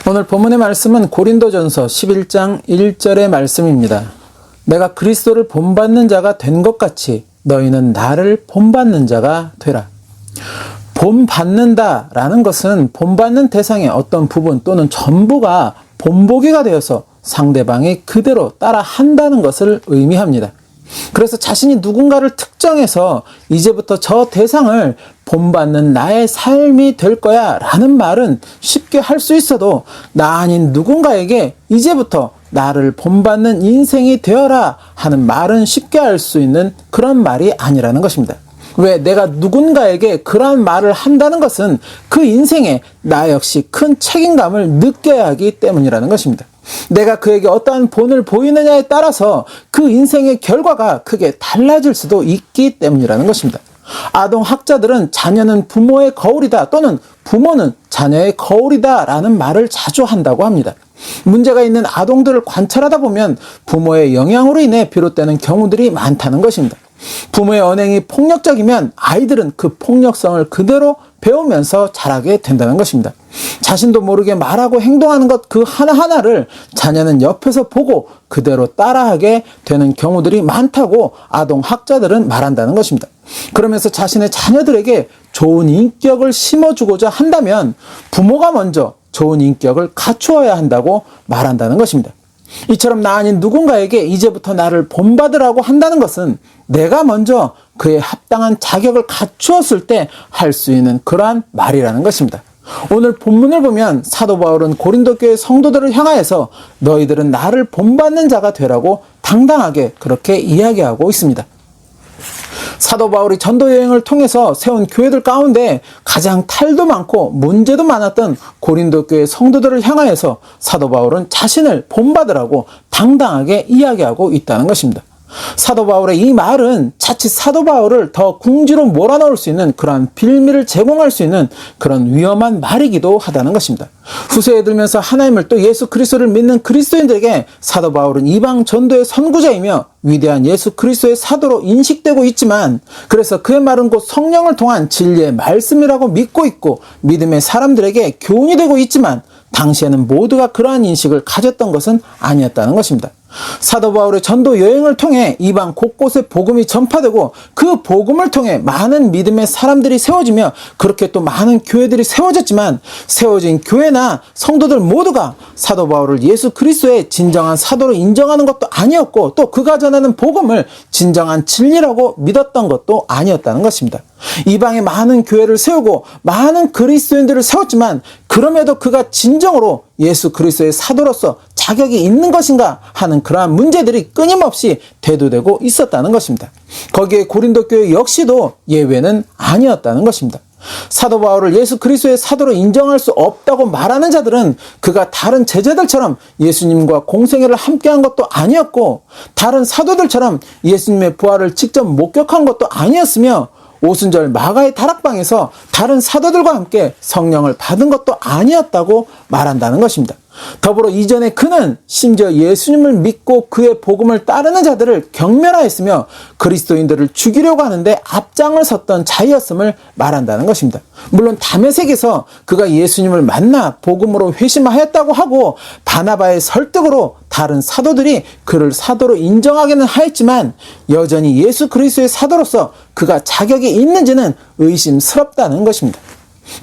오늘 본문의 말씀은 고린도전서 11장 1절의 말씀입니다. 내가 그리스도를 본받는 자가 된 것 같이 너희는 나를 본받는 자가 되라. 본받는다 라는 것은 본받는 대상의 어떤 부분 또는 전부가 본보기가 되어서 상대방이 그대로 따라 한다는 것을 의미합니다. 그래서 자신이 누군가를 특정해서 이제부터 저 대상을 본받는 나의 삶이 될 거야 라는 말은 쉽게 할 수 있어도 나 아닌 누군가에게 이제부터 나를 본받는 인생이 되어라 하는 말은 쉽게 할 수 있는 그런 말이 아니라는 것입니다. 왜? 내가 누군가에게 그러한 말을 한다는 것은 그 인생에 나 역시 큰 책임감을 느껴야 하기 때문이라는 것입니다. 내가 그에게 어떠한 본을 보이느냐에 따라서 그 인생의 결과가 크게 달라질 수도 있기 때문이라는 것입니다. 아동학자들은 자녀는 부모의 거울이다 또는 부모는 자녀의 거울이다 라는 말을 자주 한다고 합니다. 문제가 있는 아동들을 관찰하다 보면 부모의 영향으로 인해 비롯되는 경우들이 많다는 것입니다. 부모의 언행이 폭력적이면 아이들은 그 폭력성을 그대로 배우면서 자라게 된다는 것입니다. 자신도 모르게 말하고 행동하는 것 그 하나하나를 자녀는 옆에서 보고 그대로 따라하게 되는 경우들이 많다고 아동학자들은 말한다는 것입니다. 그러면서 자신의 자녀들에게 좋은 인격을 심어주고자 한다면 부모가 먼저 좋은 인격을 갖추어야 한다고 말한다는 것입니다. 이처럼 나 아닌 누군가에게 이제부터 나를 본받으라고 한다는 것은 내가 먼저 그에 합당한 자격을 갖추었을 때 할 수 있는 그러한 말이라는 것입니다. 오늘 본문을 보면 사도 바울은 고린도 교회 성도들을 향하여서 너희들은 나를 본받는 자가 되라고 당당하게 그렇게 이야기하고 있습니다. 사도 바울이 전도 여행을 통해서 세운 교회들 가운데 가장 탈도 많고 문제도 많았던 고린도 교회 성도들을 향하여서 사도 바울은 자신을 본받으라고 당당하게 이야기하고 있다는 것입니다. 사도 바울의 이 말은 자칫 사도 바울을 더 궁지로 몰아넣을 수 있는 그러한 빌미를 제공할 수 있는 그런 위험한 말이기도 하다는 것입니다. 후세에 들면서 하나님을 또 예수 그리스도를 믿는 그리스도인들에게 사도 바울은 이방 전도의 선구자이며 위대한 예수 그리스도의 사도로 인식되고 있지만, 그래서 그의 말은 곧 성령을 통한 진리의 말씀이라고 믿고 있고 믿음의 사람들에게 교훈이 되고 있지만 당시에는 모두가 그러한 인식을 가졌던 것은 아니었다는 것입니다. 사도 바울의 전도 여행을 통해 이방 곳곳에 복음이 전파되고 그 복음을 통해 많은 믿음의 사람들이 세워지며 그렇게 또 많은 교회들이 세워졌지만, 세워진 교회나 성도들 모두가 사도 바울을 예수 그리스도의 진정한 사도로 인정하는 것도 아니었고 또 그가 전하는 복음을 진정한 진리라고 믿었던 것도 아니었다는 것입니다. 이방에 많은 교회를 세우고 많은 그리스도인들을 세웠지만 그럼에도 그가 진정으로 예수 그리스도의 사도로서 자격이 있는 것인가 하는 그러한 문제들이 끊임없이 대두되고 있었다는 것입니다. 거기에 고린도 교회 역시도 예외는 아니었다는 것입니다. 사도 바울을 예수 그리스도의 사도로 인정할 수 없다고 말하는 자들은 그가 다른 제자들처럼 예수님과 공생애를 함께한 것도 아니었고 다른 사도들처럼 예수님의 부활을 직접 목격한 것도 아니었으며 오순절 마가의 다락방에서 다른 사도들과 함께 성령을 받은 것도 아니었다고 말한다는 것입니다. 더불어 이전에 그는 심지어 예수님을 믿고 그의 복음을 따르는 자들을 경멸하였으며 그리스도인들을 죽이려고 하는데 앞장을 섰던 자였음을 말한다는 것입니다. 물론 다메섹에서 그가 예수님을 만나 복음으로 회심하였다고 하고 바나바의 설득으로 다른 사도들이 그를 사도로 인정하기는 하였지만 여전히 예수 그리스도의 사도로서 그가 자격이 있는지는 의심스럽다는 것입니다.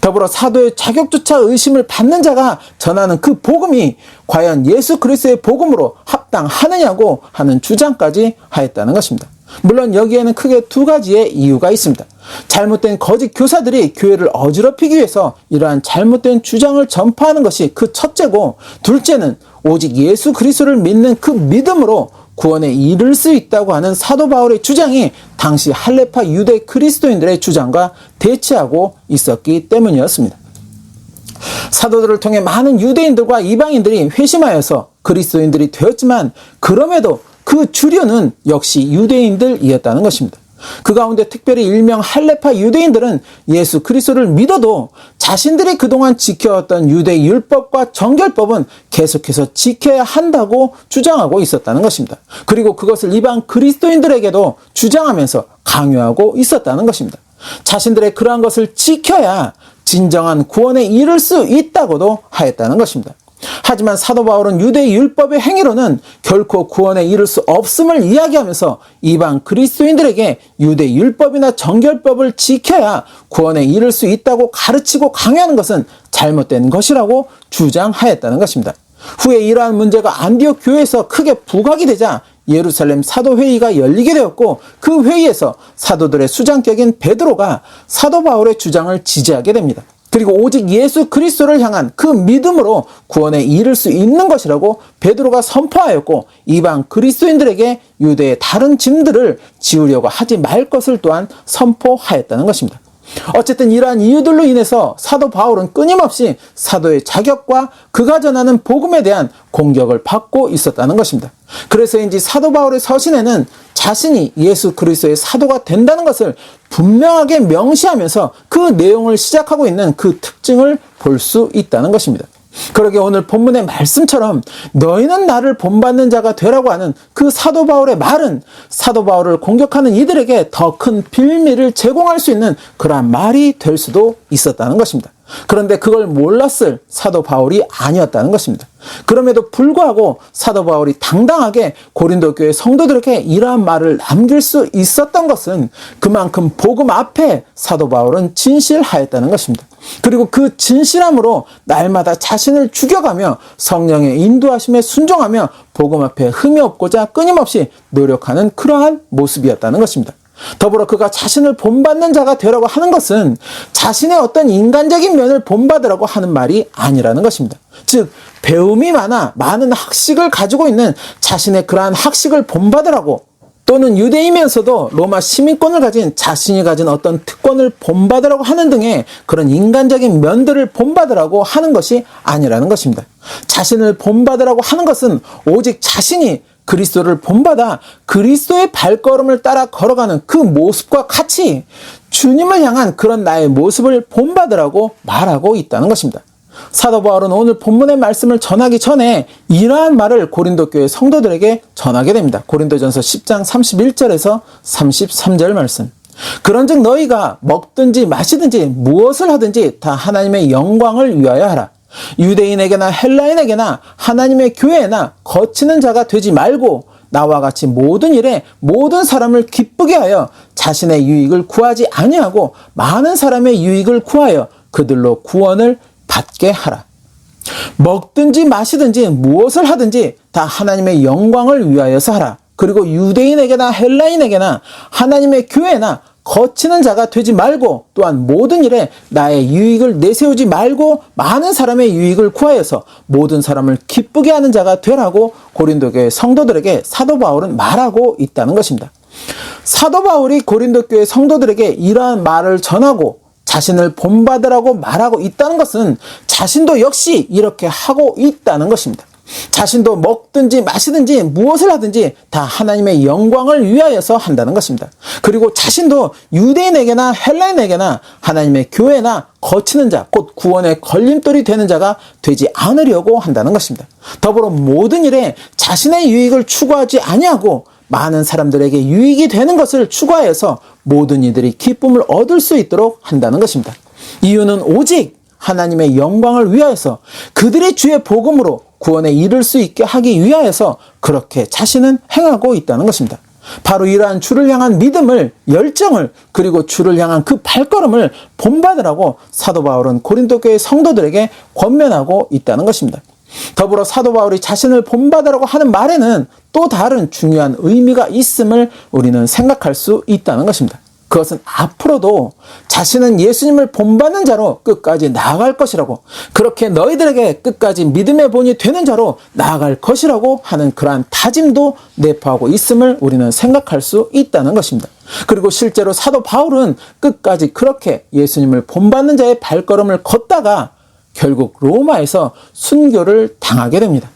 더불어 사도의 자격조차 의심을 받는 자가 전하는 그 복음이 과연 예수 그리스도의 복음으로 합당하느냐고 하는 주장까지 하였다는 것입니다. 물론 여기에는 크게 두 가지의 이유가 있습니다. 잘못된 거짓 교사들이 교회를 어지럽히기 위해서 이러한 잘못된 주장을 전파하는 것이 그 첫째고, 둘째는 오직 예수 그리스도를 믿는 그 믿음으로 구원에 이를 수 있다고 하는 사도 바울의 주장이 당시 할레파 유대 그리스도인들의 주장과 대치하고 있었기 때문이었습니다. 사도들을 통해 많은 유대인들과 이방인들이 회심하여서 그리스도인들이 되었지만 그럼에도 그 주류는 역시 유대인들이었다는 것입니다. 그 가운데 특별히 일명 할레파 유대인들은 예수 그리스도를 믿어도 자신들이 그동안 지켜왔던 유대 율법과 정결법은 계속해서 지켜야 한다고 주장하고 있었다는 것입니다. 그리고 그것을 이방 그리스도인들에게도 주장하면서 강요하고 있었다는 것입니다. 자신들의 그러한 것을 지켜야 진정한 구원에 이를 수 있다고도 하였다는 것입니다. 하지만 사도 바울은 유대 율법의 행위로는 결코 구원에 이를 수 없음을 이야기하면서 이방 그리스도인들에게 유대 율법이나 정결법을 지켜야 구원에 이를 수 있다고 가르치고 강요하는 것은 잘못된 것이라고 주장하였다는 것입니다. 후에 이러한 문제가 안디옥 교회에서 크게 부각이 되자 예루살렘 사도회의가 열리게 되었고, 그 회의에서 사도들의 수장격인 베드로가 사도 바울의 주장을 지지하게 됩니다. 그리고 오직 예수 그리스도를 향한 그 믿음으로 구원에 이를 수 있는 것이라고 베드로가 선포하였고, 이방 그리스도인들에게 유대의 다른 짐들을 지우려고 하지 말 것을 또한 선포하였다는 것입니다. 어쨌든 이러한 이유들로 인해서 사도 바울은 끊임없이 사도의 자격과 그가 전하는 복음에 대한 공격을 받고 있었다는 것입니다. 그래서인지 사도 바울의 서신에는 자신이 예수 그리스도의 사도가 된다는 것을 분명하게 명시하면서 그 내용을 시작하고 있는 그 특징을 볼 수 있다는 것입니다. 그러게 오늘 본문의 말씀처럼 너희는 나를 본받는 자가 되라고 하는 그 사도 바울의 말은 사도 바울을 공격하는 이들에게 더 큰 빌미를 제공할 수 있는 그러한 말이 될 수도 있었다는 것입니다. 그런데 그걸 몰랐을 사도 바울이 아니었다는 것입니다. 그럼에도 불구하고 사도 바울이 당당하게 고린도 교회 성도들에게 이러한 말을 남길 수 있었던 것은 그만큼 복음 앞에 사도 바울은 진실하였다는 것입니다. 그리고 그 진실함으로 날마다 자신을 죽여가며 성령의 인도하심에 순종하며 복음 앞에 흠이 없고자 끊임없이 노력하는 그러한 모습이었다는 것입니다. 더불어 그가 자신을 본받는 자가 되라고 하는 것은 자신의 어떤 인간적인 면을 본받으라고 하는 말이 아니라는 것입니다. 즉 배움이 많은 학식을 가지고 있는 자신의 그러한 학식을 본받으라고, 또는 유대이면서도 로마 시민권을 가진 자신이 가진 어떤 특권을 본받으라고 하는 등의 그런 인간적인 면들을 본받으라고 하는 것이 아니라는 것입니다. 자신을 본받으라고 하는 것은 오직 자신이 그리스도를 본받아 그리스도의 발걸음을 따라 걸어가는 그 모습과 같이 주님을 향한 그런 나의 모습을 본받으라고 말하고 있다는 것입니다. 사도 바울은 오늘 본문의 말씀을 전하기 전에 이러한 말을 고린도 교회 성도들에게 전하게 됩니다. 고린도전서 10장 31절에서 33절 말씀. 그런즉 너희가 먹든지 마시든지 무엇을 하든지 다 하나님의 영광을 위하여 하라. 유대인에게나 헬라인에게나 하나님의 교회나 거치는 자가 되지 말고 나와 같이 모든 일에 모든 사람을 기쁘게 하여 자신의 유익을 구하지 아니하고 많은 사람의 유익을 구하여 그들로 구원을 받게 하라. 먹든지 마시든지 무엇을 하든지 다 하나님의 영광을 위하여서 하라. 그리고 유대인에게나 헬라인에게나 하나님의 교회나 거치는 자가 되지 말고 또한 모든 일에 나의 유익을 내세우지 말고 많은 사람의 유익을 구하여서 모든 사람을 기쁘게 하는 자가 되라고 고린도 교회 성도들에게 사도 바울은 말하고 있다는 것입니다. 사도 바울이 고린도 교회 성도들에게 이러한 말을 전하고 자신을 본받으라고 말하고 있다는 것은 자신도 역시 이렇게 하고 있다는 것입니다. 자신도 먹든지 마시든지 무엇을 하든지 다 하나님의 영광을 위하여서 한다는 것입니다. 그리고 자신도 유대인에게나 헬라인에게나 하나님의 교회나 거치는 자, 곧 구원의 걸림돌이 되는 자가 되지 않으려고 한다는 것입니다. 더불어 모든 일에 자신의 유익을 추구하지 아니하고 많은 사람들에게 유익이 되는 것을 추구하여서 모든 이들이 기쁨을 얻을 수 있도록 한다는 것입니다. 이유는 오직 하나님의 영광을 위하여서 그들의 주의 복음으로 구원에 이를 수 있게 하기 위하여서 그렇게 자신은 행하고 있다는 것입니다. 바로 이러한 주를 향한 믿음을, 열정을, 그리고 주를 향한 그 발걸음을 본받으라고 사도 바울은 고린도 교회 성도들에게 권면하고 있다는 것입니다. 더불어 사도 바울이 자신을 본받으라고 하는 말에는 또 다른 중요한 의미가 있음을 우리는 생각할 수 있다는 것입니다. 그것은 앞으로도 자신은 예수님을 본받는 자로 끝까지 나아갈 것이라고, 그렇게 너희들에게 끝까지 믿음의 본이 되는 자로 나아갈 것이라고 하는 그러한 다짐도 내포하고 있음을 우리는 생각할 수 있다는 것입니다. 그리고 실제로 사도 바울은 끝까지 그렇게 예수님을 본받는 자의 발걸음을 걷다가 결국 로마에서 순교를 당하게 됩니다.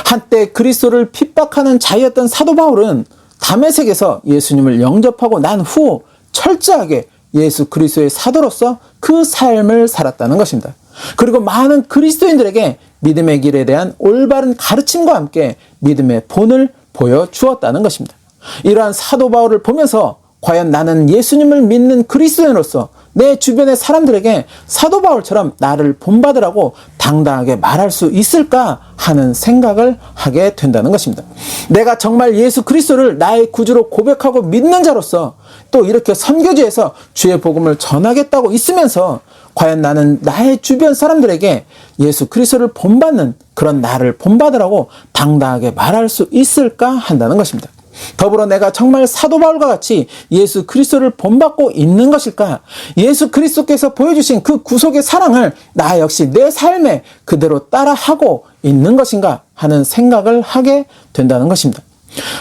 한때 그리스도를 핍박하는 자였던 사도 바울은 다메섹에서 예수님을 영접하고 난 후 철저하게 예수 그리스도의 사도로서 그 삶을 살았다는 것입니다. 그리고 많은 그리스도인들에게 믿음의 길에 대한 올바른 가르침과 함께 믿음의 본을 보여주었다는 것입니다. 이러한 사도 바울을 보면서 과연 나는 예수님을 믿는 그리스도인으로서 내 주변의 사람들에게 사도 바울처럼 나를 본받으라고 당당하게 말할 수 있을까 하는 생각을 하게 된다는 것입니다. 내가 정말 예수 그리스도를 나의 구주로 고백하고 믿는 자로서 또 이렇게 선교지에서 주의 복음을 전하겠다고 있으면서 과연 나는 나의 주변 사람들에게 예수 그리스도를 본받는 그런 나를 본받으라고 당당하게 말할 수 있을까 한다는 것입니다. 더불어 내가 정말 사도 바울과 같이 예수 그리스도를 본받고 있는 것일까? 예수 그리스도께서 보여주신 그 구속의 사랑을 나 역시 내 삶에 그대로 따라하고 있는 것인가 하는 생각을 하게 된다는 것입니다.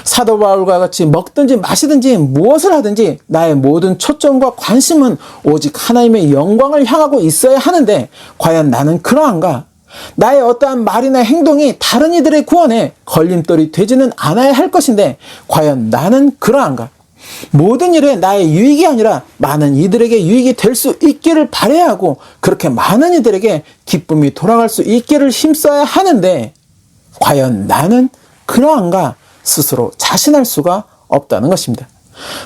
사도 바울과 같이 먹든지 마시든지 무엇을 하든지 나의 모든 초점과 관심은 오직 하나님의 영광을 향하고 있어야 하는데 과연 나는 그러한가? 나의 어떠한 말이나 행동이 다른 이들의 구원에 걸림돌이 되지는 않아야 할 것인데 과연 나는 그러한가? 모든 일에 나의 유익이 아니라 많은 이들에게 유익이 될 수 있기를 바라야 하고 그렇게 많은 이들에게 기쁨이 돌아갈 수 있기를 힘써야 하는데 과연 나는 그러한가? 스스로 자신할 수가 없다는 것입니다.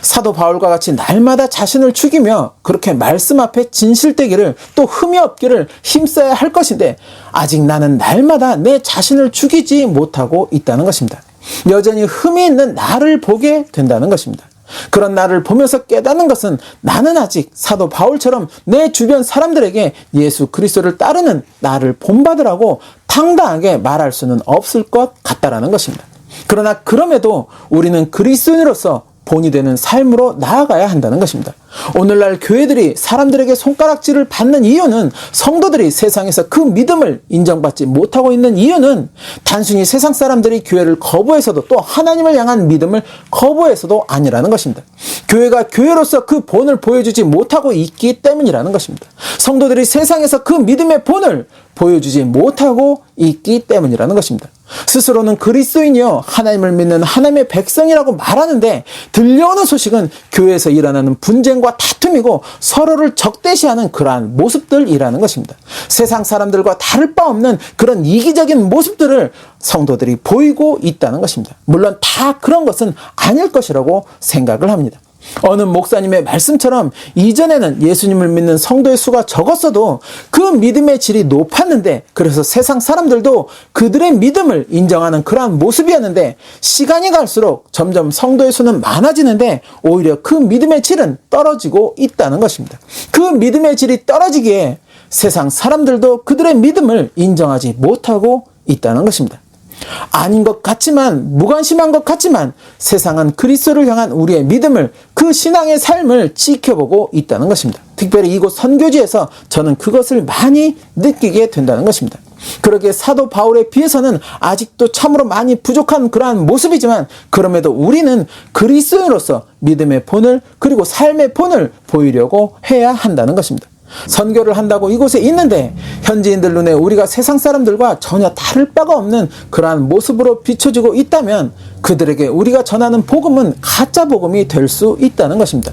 사도 바울과 같이 날마다 자신을 죽이며 그렇게 말씀 앞에 진실되기를 또 흠이 없기를 힘써야 할 것인데 아직 나는 날마다 내 자신을 죽이지 못하고 있다는 것입니다. 여전히 흠이 있는 나를 보게 된다는 것입니다. 그런 나를 보면서 깨닫는 것은 나는 아직 사도 바울처럼 내 주변 사람들에게 예수 그리스도를 따르는 나를 본받으라고 당당하게 말할 수는 없을 것 같다라는 것입니다. 그러나 그럼에도 우리는 그리스도인으로서 본이 되는 삶으로 나아가야 한다는 것입니다. 오늘날 교회들이 사람들에게 손가락질을 받는 이유는 성도들이 세상에서 그 믿음을 인정받지 못하고 있는 이유는 단순히 세상 사람들이 교회를 거부해서도 또 하나님을 향한 믿음을 거부해서도 아니라는 것입니다. 교회가 교회로서 그 본을 보여주지 못하고 있기 때문이라는 것입니다. 성도들이 세상에서 그 믿음의 본을 보여주지 못하고 있기 때문이라는 것입니다. 스스로는 그리스도인이요 하나님을 믿는 하나님의 백성이라고 말하는데 들려오는 소식은 교회에서 일어나는 분쟁과 다툼이고 서로를 적대시하는 그러한 모습들이라는 것입니다. 세상 사람들과 다를 바 없는 그런 이기적인 모습들을 성도들이 보이고 있다는 것입니다. 물론 다 그런 것은 아닐 것이라고 생각을 합니다. 어느 목사님의 말씀처럼 이전에는 예수님을 믿는 성도의 수가 적었어도 그 믿음의 질이 높았는데 그래서 세상 사람들도 그들의 믿음을 인정하는 그러한 모습이었는데 시간이 갈수록 점점 성도의 수는 많아지는데 오히려 그 믿음의 질은 떨어지고 있다는 것입니다. 그 믿음의 질이 떨어지기에 세상 사람들도 그들의 믿음을 인정하지 못하고 있다는 것입니다. 아닌 것 같지만 무관심한 것 같지만 세상은 그리스도를 향한 우리의 믿음을 그 신앙의 삶을 지켜보고 있다는 것입니다. 특별히 이곳 선교지에서 저는 그것을 많이 느끼게 된다는 것입니다. 그러기에 사도 바울에 비해서는 아직도 참으로 많이 부족한 그러한 모습이지만 그럼에도 우리는 그리스도인으로서 믿음의 본을 그리고 삶의 본을 보이려고 해야 한다는 것입니다. 선교를 한다고 이곳에 있는데 현지인들 눈에 우리가 세상 사람들과 전혀 다를 바가 없는 그러한 모습으로 비춰지고 있다면 그들에게 우리가 전하는 복음은 가짜 복음이 될 수 있다는 것입니다.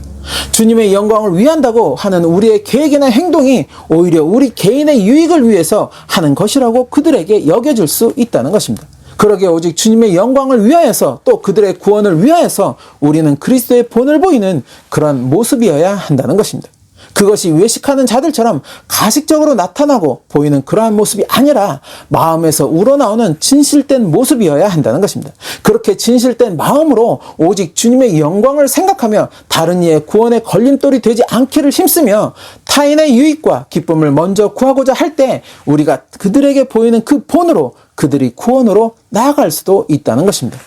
주님의 영광을 위한다고 하는 우리의 계획이나 행동이 오히려 우리 개인의 유익을 위해서 하는 것이라고 그들에게 여겨질 수 있다는 것입니다. 그러기에 오직 주님의 영광을 위하여서 또 그들의 구원을 위하여서 우리는 그리스도의 본을 보이는 그런 모습이어야 한다는 것입니다. 그것이 외식하는 자들처럼 가식적으로 나타나고 보이는 그러한 모습이 아니라 마음에서 우러나오는 진실된 모습이어야 한다는 것입니다. 그렇게 진실된 마음으로 오직 주님의 영광을 생각하며 다른 이의 구원에 걸림돌이 되지 않기를 힘쓰며 타인의 유익과 기쁨을 먼저 구하고자 할 때 우리가 그들에게 보이는 그 본으로 그들이 구원으로 나아갈 수도 있다는 것입니다.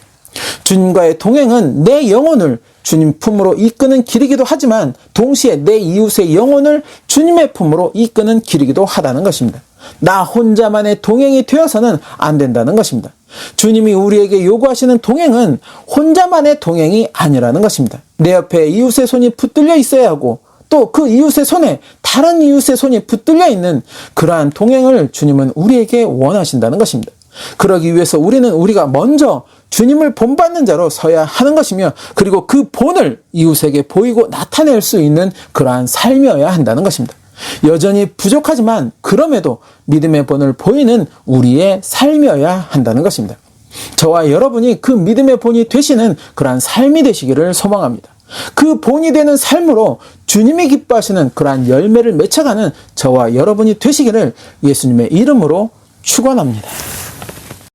주님과의 동행은 내 영혼을 주님 품으로 이끄는 길이기도 하지만 동시에 내 이웃의 영혼을 주님의 품으로 이끄는 길이기도 하다는 것입니다. 나 혼자만의 동행이 되어서는 안 된다는 것입니다. 주님이 우리에게 요구하시는 동행은 혼자만의 동행이 아니라는 것입니다. 내 옆에 이웃의 손이 붙들려 있어야 하고 또 그 이웃의 손에 다른 이웃의 손이 붙들려 있는 그러한 동행을 주님은 우리에게 원하신다는 것입니다. 그러기 위해서 우리가 먼저 주님을 본받는 자로 서야 하는 것이며 그리고 그 본을 이웃에게 보이고 나타낼 수 있는 그러한 삶이어야 한다는 것입니다. 여전히 부족하지만 그럼에도 믿음의 본을 보이는 우리의 삶이어야 한다는 것입니다. 저와 여러분이 그 믿음의 본이 되시는 그러한 삶이 되시기를 소망합니다. 그 본이 되는 삶으로 주님이 기뻐하시는 그러한 열매를 맺혀가는 저와 여러분이 되시기를 예수님의 이름으로 축원합니다.